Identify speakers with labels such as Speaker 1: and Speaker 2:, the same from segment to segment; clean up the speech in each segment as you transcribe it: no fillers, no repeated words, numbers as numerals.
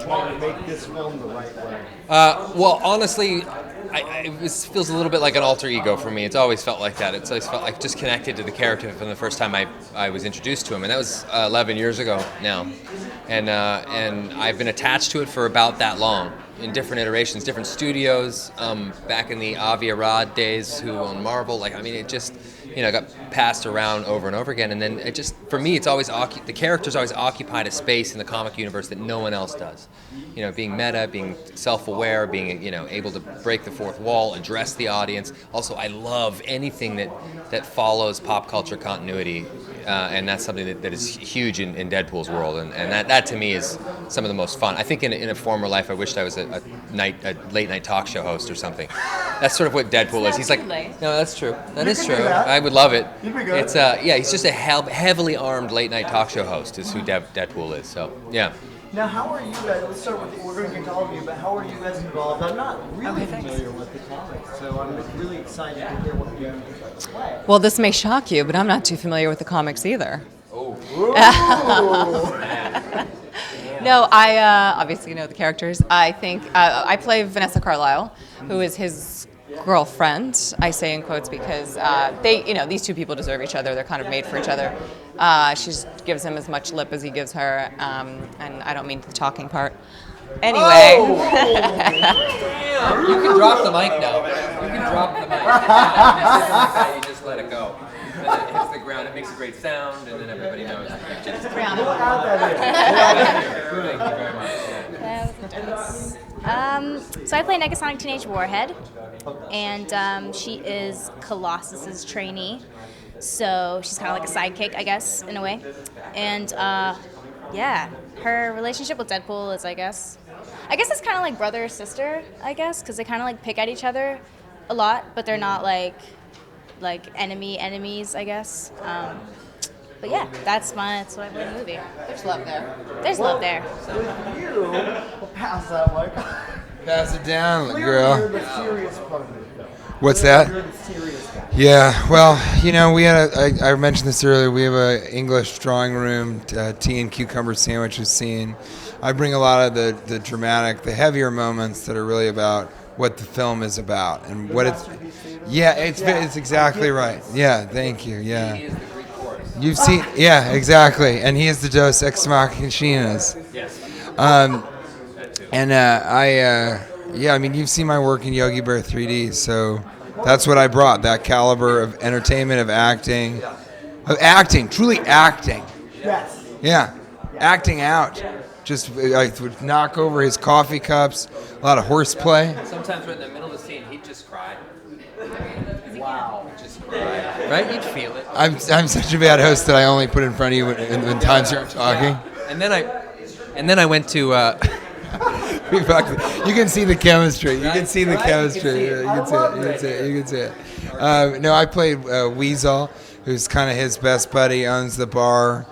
Speaker 1: trying to make this film the right way?
Speaker 2: Well, honestly, it feels a little bit like an alter ego for me. It's always felt like that. It's always felt like just connected to the character from the first time I was introduced to him, and that was 11 years ago now. And I've been attached to it for about that long, in different iterations, different studios. Back in the Avi Arad days, who on Marvel, it just got passed around over and over again. And then it just, for me, it's always the characters always occupied a space in the comic universe that no one else does. Being meta, being self-aware, being able to break the fourth wall, address the audience. Also, I love anything that follows pop culture continuity, and that's something that is huge in Deadpool's world. And that to me is some of the most fun. I think in a former life, I wished I was a late night talk show host or something. That's sort of what Deadpool is. He's like, no, that's true. That is true. I would love it. It's he's just a heavily armed late night talk show host is who Deadpool is. So yeah.
Speaker 1: Now, how are you guys? Let's start with. We're going to get to all of you, but how are you guys involved? I'm not really familiar with the comics, so I'm really excited to hear what you play.
Speaker 3: Well, this may shock you, but I'm not too familiar with the comics either.
Speaker 2: Oh.
Speaker 3: No, I obviously know the characters. I think I play Vanessa Carlyle, who is his girlfriend. I say in quotes because these two people deserve each other. They're kind of made for each other. She gives him as much lip as he gives her, and I don't mean the talking part. Anyway.
Speaker 2: Oh. You can drop the mic now. You can drop the mic. You just let it go. And then it hits the ground. It makes a great sound, and then everybody knows.
Speaker 1: Thank you very
Speaker 4: much. So I play Negasonic Teenage Warhead, and she is Colossus's trainee. So she's kind of like a sidekick, I guess, in a way. And her relationship with Deadpool is, I guess it's kind of like brother or sister, I guess, because they kind of like pick at each other a lot, but they're not like enemies, I guess. But yeah, that's why I play the movie.
Speaker 3: There's love there.
Speaker 4: There's love there.
Speaker 1: We'll pass that mic.
Speaker 5: Pass it down,
Speaker 1: You're
Speaker 5: girl.
Speaker 1: the serious part of the film.
Speaker 5: What's that?
Speaker 1: You're the serious guy.
Speaker 5: Yeah, well, we had I mentioned this earlier. We have an English drawing room tea and cucumber sandwiches scene. I bring a lot of the dramatic, the heavier moments that are really about what the film is about and what it's. Yeah, it's exactly right. Yeah, thank you. Yeah. You've seen, yeah, exactly, and he is the Dos Ex Machinas.
Speaker 2: Yes.
Speaker 5: You've seen my work in Yogi Bear 3D, so that's what I brought, that caliber of entertainment, of acting, truly acting.
Speaker 1: Yes.
Speaker 5: Yeah, acting out. Just I would knock over his coffee cups, a lot of horseplay.
Speaker 2: Sometimes right in the middle of the scene, he'd just cry.
Speaker 1: Wow.
Speaker 2: Just cry. Right? You'd feel it.
Speaker 5: I'm such a bad host that I only put in front of you when times you're talking.
Speaker 2: Yeah. And then I went to.
Speaker 5: You can see the chemistry. You can see the chemistry. You can see it. No, I played Weasel, who's kind of his best buddy, owns the bar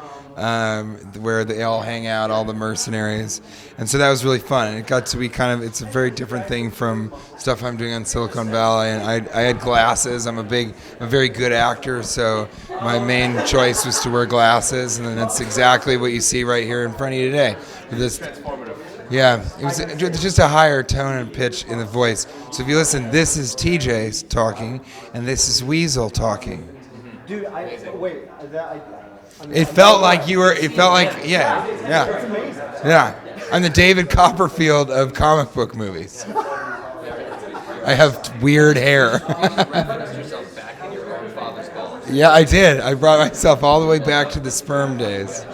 Speaker 5: where they all hang out, all the mercenaries. And so that was really fun. And it got to be it's a very different thing from stuff I'm doing on Silicon Valley. And I had glasses. I'm a very good actor, so my main choice was to wear glasses. And then that's exactly what you see right here in front of you today. Yeah, it was just a higher tone and pitch in the voice. So if you listen, this is TJ talking, and this is Weasel talking.
Speaker 1: Dude,
Speaker 5: It felt like you were. It felt like yeah. I'm the David Copperfield of comic book movies. I have weird hair. Yeah, I did. I brought myself all the way back to the sperm days.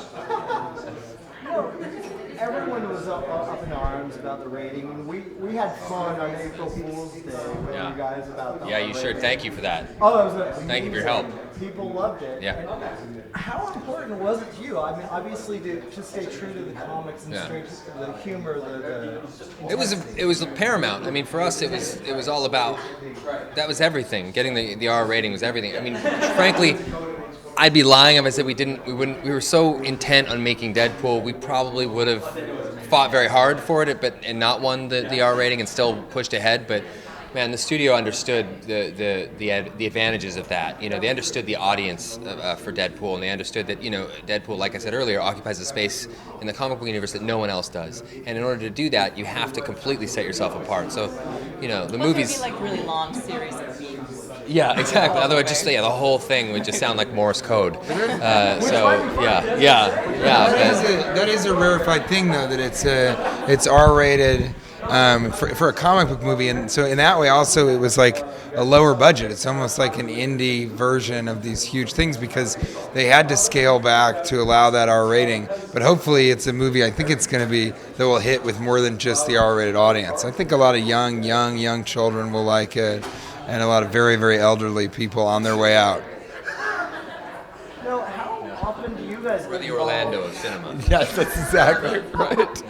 Speaker 1: Everyone was up in arms about the rating. And we had fun on April Fool's Day with you guys about the
Speaker 2: Yeah, you sure. Thank you for that.
Speaker 1: Oh, that was
Speaker 2: Thank you for your help.
Speaker 1: People loved it.
Speaker 2: Yeah.
Speaker 1: How important was it to you? I mean, obviously to stay true to the comics and stay true to the humor,
Speaker 2: It was paramount. I mean, for us, it was all about. That was everything. Getting the R rating was everything. I mean, frankly, I'd be lying if I said we wouldn't. We were so intent on making Deadpool, we probably would have fought very hard for it, and not won the R rating and still pushed ahead. But Man, the studio understood the advantages of that. You know, they understood the audience for Deadpool, and they understood that, you know, Deadpool, like I said earlier, occupies a space in the comic book universe that no one else does. And in order to do that, you have to completely set yourself apart. So, you know, the movies.
Speaker 3: Like really long series of memes.
Speaker 2: Yeah, exactly. Otherwise, just the whole thing would just sound like Morse code.
Speaker 5: That is a rarefied thing, though, that it's R-rated. For a comic book movie, and so in that way also it was like a lower budget. It's almost like an indie version of these huge things because they had to scale back to allow that R rating. But hopefully it's a movie I think it's going to be that will hit with more than just the R-rated audience. I think a lot of young children will like it, and a lot of very, very elderly people on their way out.
Speaker 1: Now, how often do you guys
Speaker 2: We're the Orlando of cinema.
Speaker 5: Yes, that's exactly right.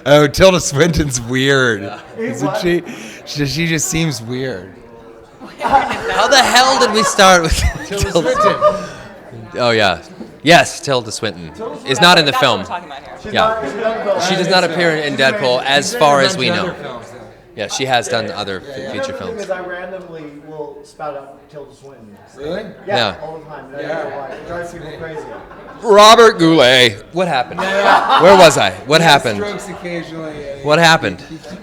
Speaker 5: Oh, Tilda Swinton's weird, isn't she? She just seems weird.
Speaker 2: How the hell did we start with
Speaker 5: Tilda Swinton.
Speaker 2: Oh yeah, yes, Tilda Swinton is not in the film.
Speaker 3: Talking about here.
Speaker 2: She does not appear in Deadpool, as far as we know. Yeah, she has done other feature films.
Speaker 1: Because I randomly will spout out Tilda Swinton.
Speaker 5: Really?
Speaker 2: Yeah.
Speaker 1: All the time. I don't know why. It drives people crazy.
Speaker 2: Robert Goulet. What happened? Where was I? What happened?
Speaker 5: Strokes occasionally.
Speaker 2: What happened?
Speaker 5: He